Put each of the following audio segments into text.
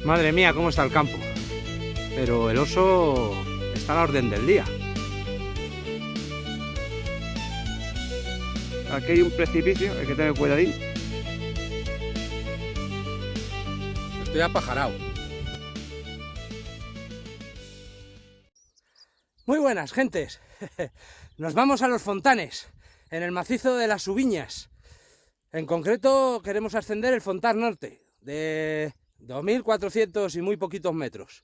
Madre mía, cómo está el campo. Pero el oso está a la orden del día. Aquí hay un precipicio, hay que tener cuidadín. Estoy apajarado. Muy buenas, gentes. Nos vamos a los Fontanes, en el macizo de las Subiñas. En concreto queremos ascender el Fontán Norte, de 2400 y muy poquitos metros.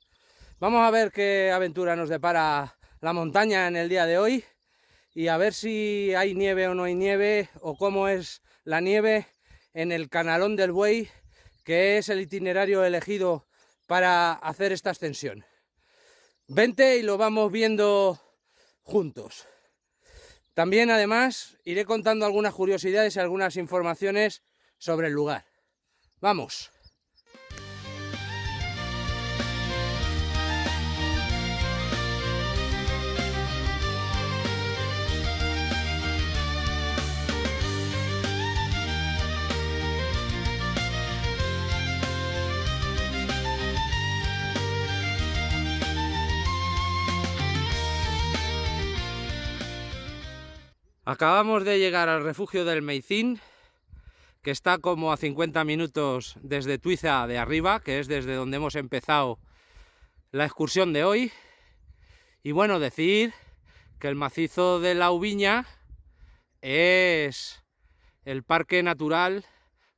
Vamos a ver qué aventura nos depara la montaña en el día de hoy y a ver si hay nieve o no hay nieve, o cómo es la nieve en el Canalón del Buey, que es el itinerario elegido para hacer esta ascensión. Vente y lo vamos viendo juntos. También, además, iré contando algunas curiosidades y algunas informaciones sobre el lugar. ¡Vamos! Acabamos de llegar al refugio del Meicín, que está como a 50 minutos desde Tuiza de arriba, que es desde donde hemos empezado la excursión de hoy. Y bueno, decir que el macizo de la Ubiña es el parque natural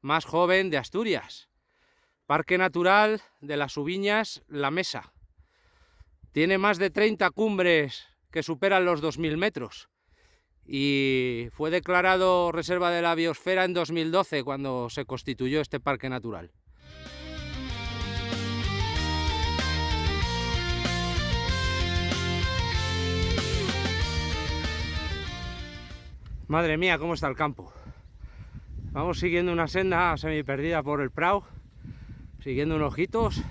más joven de Asturias. Parque natural de las Ubiñas La Mesa. Tiene más de 30 cumbres que superan los 2000 metros. Y fue declarado Reserva de la Biosfera en 2012, cuando se constituyó este parque natural. Madre mía, cómo está el campo. Vamos siguiendo una senda semi perdida por el Prau, siguiendo unos ojitos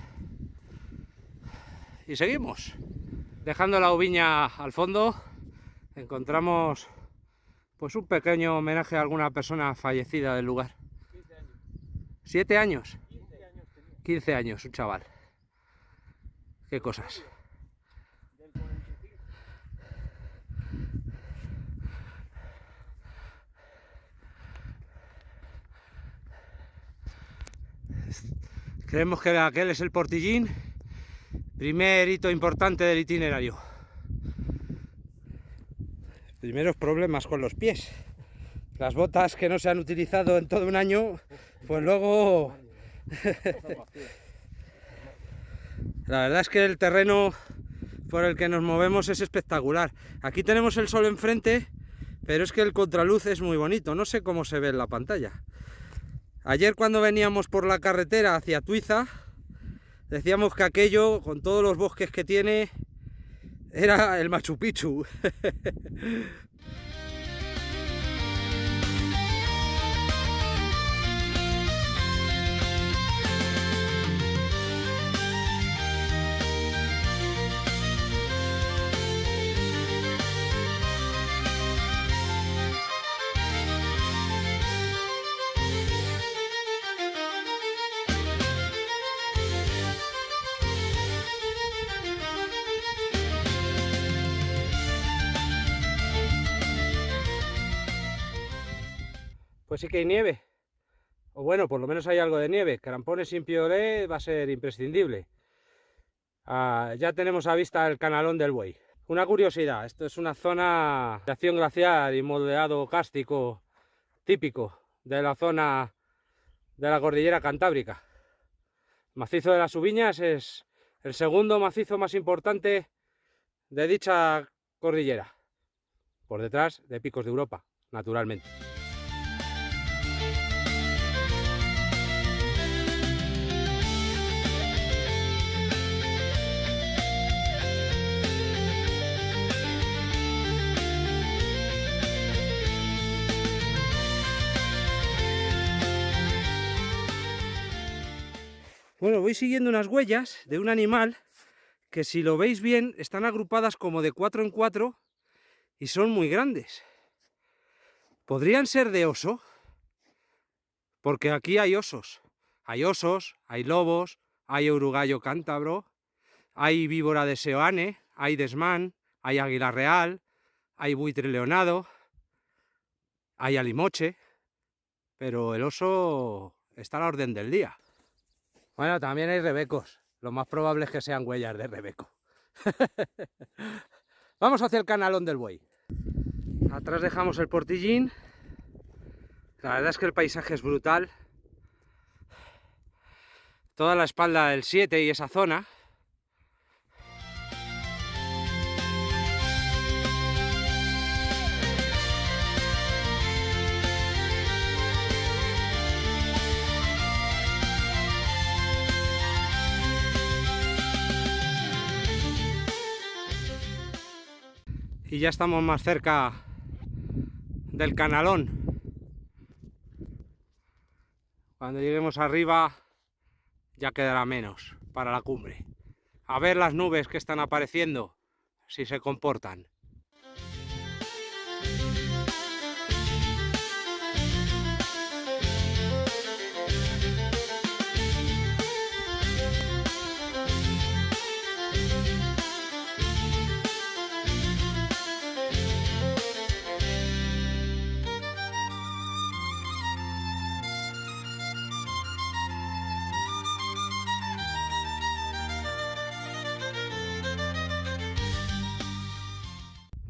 y seguimos. Dejando la Ubiña al fondo, encontramos pues un pequeño homenaje a alguna persona fallecida del lugar. 15 años. ¿7 años? 15 años tenía. 15 años, un chaval. Qué cosas. Del 45. Creemos que aquel es el Portillín, primer hito importante del itinerario. Primeros problemas con los pies. Las botas que no se han utilizado en todo un año, pues luego... La verdad es que el terreno por el que nos movemos es espectacular. Aquí tenemos el sol enfrente, pero es que el contraluz es muy bonito. No sé cómo se ve en la pantalla. Ayer, cuando veníamos por la carretera hacia Tuiza, decíamos que aquello, con todos los bosques que tiene, era el Machu Picchu. Pues sí que hay nieve, o bueno, por lo menos hay algo de nieve. Crampones sin piolé va a ser imprescindible. Ya tenemos a vista el Canalón del Buey. Una curiosidad, esto es una zona de acción glaciar y moldeado kárstico típico de la zona de la cordillera cantábrica. El macizo de las Ubiñas es el segundo macizo más importante de dicha cordillera, por detrás de Picos de Europa, naturalmente. Bueno, voy siguiendo unas huellas de un animal que, si lo veis bien, están agrupadas como de 4 en 4 y son muy grandes. ¿Podrían ser de oso? Porque aquí hay osos, hay lobos, hay uruguayo cántabro, hay víbora de Seoane, hay desmán, hay águila real, hay buitre leonado, hay alimoche, pero el oso está a la orden del día. Bueno, también hay rebecos, lo más probable es que sean huellas de rebeco. Vamos hacia el canalón del Buey. Atrás dejamos el Portillín. La verdad es que el paisaje es brutal. Toda la espalda del 7 y esa zona. Y ya estamos más cerca del canalón. Cuando lleguemos arriba ya quedará menos para la cumbre. A ver las nubes que están apareciendo, si se comportan.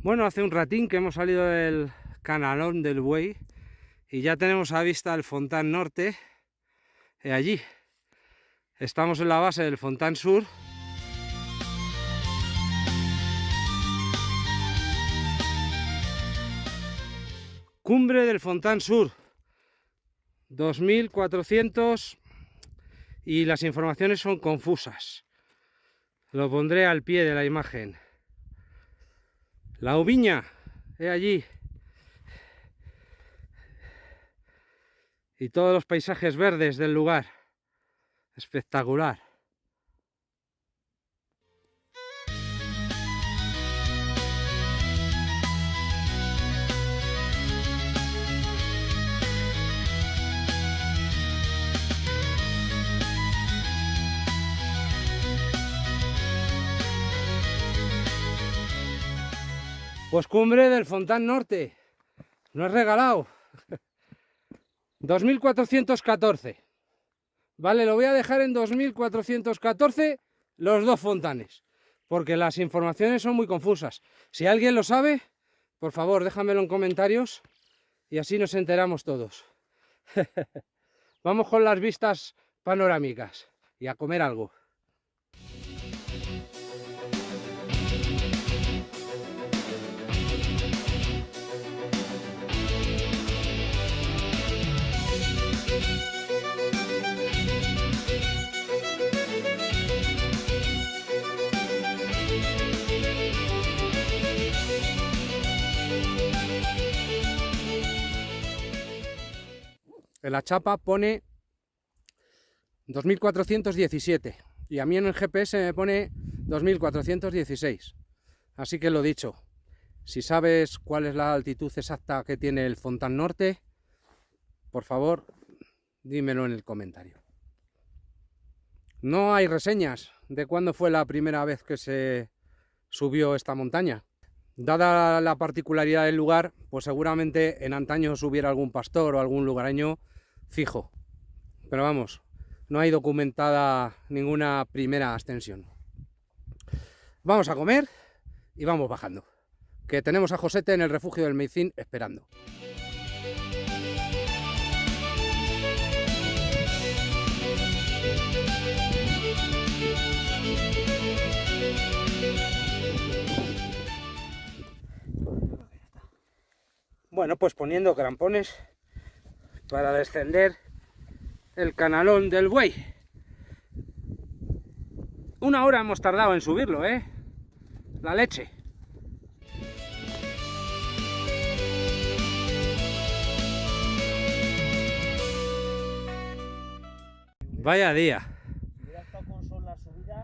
Bueno, hace un ratín que hemos salido del canalón del Buey y ya tenemos a vista el Fontán Norte. Allí estamos en la base del Fontán Sur. Cumbre del Fontán Sur, 2400, y las informaciones son confusas. Lo pondré al pie de la imagen. La Ubiña, allí. Y todos los paisajes verdes del lugar. Espectacular. Pues cumbre del Fontán Norte. No es regalado. 2414. Vale, lo voy a dejar en 2414 los dos fontanes, porque las informaciones son muy confusas. Si alguien lo sabe, por favor, déjamelo en comentarios y así nos enteramos todos. Vamos con las vistas panorámicas y a comer algo. En la chapa pone 2417 y a mí en el GPS me pone 2416. Así que lo dicho, si sabes cuál es la altitud exacta que tiene el Fontán Norte, por favor, dímelo en el comentario. No hay reseñas de cuándo fue la primera vez que se subió esta montaña. Dada la particularidad del lugar, pues seguramente en antaño hubiera algún pastor o algún lugareño fijo. Pero vamos, no hay documentada ninguna primera ascensión. Vamos a comer y vamos bajando, que tenemos a Josete en el refugio del Meicín esperando. Bueno, pues poniendo crampones para descender el canalón del Buey. 1 hora hemos tardado en subirlo, ¿eh? La leche. Vaya día. Si hubiera estado con sol la subida,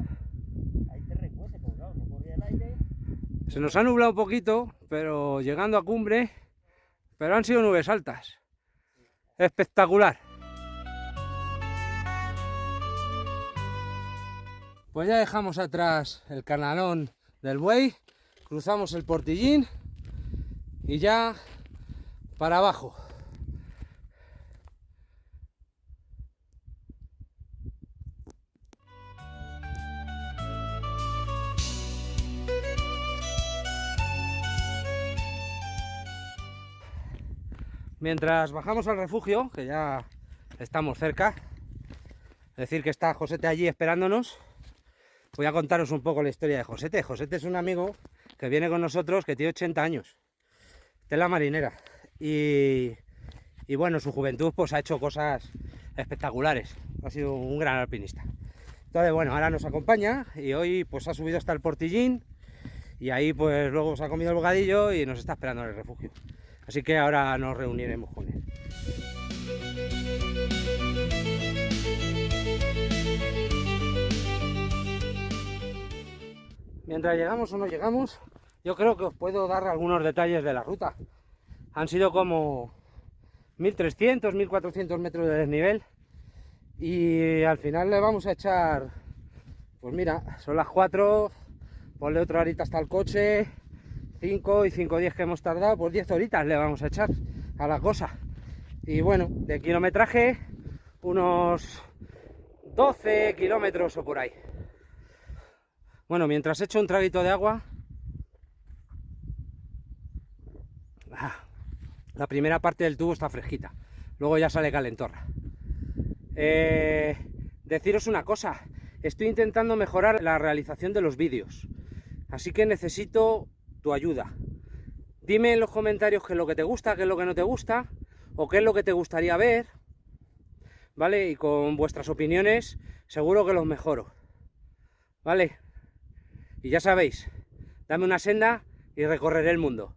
ahí te recuece, porque claro, no corría el aire. Se nos ha nublado un poquito, pero llegando a cumbre, pero han sido nubes altas. Espectacular. Pues ya dejamos atrás el canalón del buey, cruzamos el Portillín y ya para abajo. Mientras bajamos al refugio, que ya estamos cerca, es decir que está Josete allí esperándonos, voy a contaros un poco la historia de Josete. Josete es un amigo que viene con nosotros, que tiene 80 años, está en la marinera, y bueno, en su juventud pues ha hecho cosas espectaculares, ha sido un gran alpinista. Entonces bueno, ahora nos acompaña y hoy pues ha subido hasta el Portillín y ahí pues luego se ha comido el bocadillo y nos está esperando en el refugio. Así que ahora nos reuniremos con él. Mientras llegamos o no llegamos, yo creo que os puedo dar algunos detalles de la ruta. Han sido como 1300, 1400 metros de desnivel y al final le vamos a echar, pues mira, son las 4, ponle otra horita hasta el coche, 5 y 5:10 que hemos tardado, pues 10 horitas le vamos a echar a la cosa. Y bueno, de kilometraje unos 12 kilómetros o por ahí. Bueno, mientras echo un traguito de agua, la primera parte del tubo está fresquita, luego ya sale calentorra. Deciros una cosa, estoy intentando mejorar la realización de los vídeos, así que necesito tu ayuda. Dime en los comentarios qué es lo que te gusta, qué es lo que no te gusta, o qué es lo que te gustaría ver, ¿vale? Y con vuestras opiniones seguro que los mejoro, ¿vale? Y ya sabéis, dame una senda y recorreré el mundo.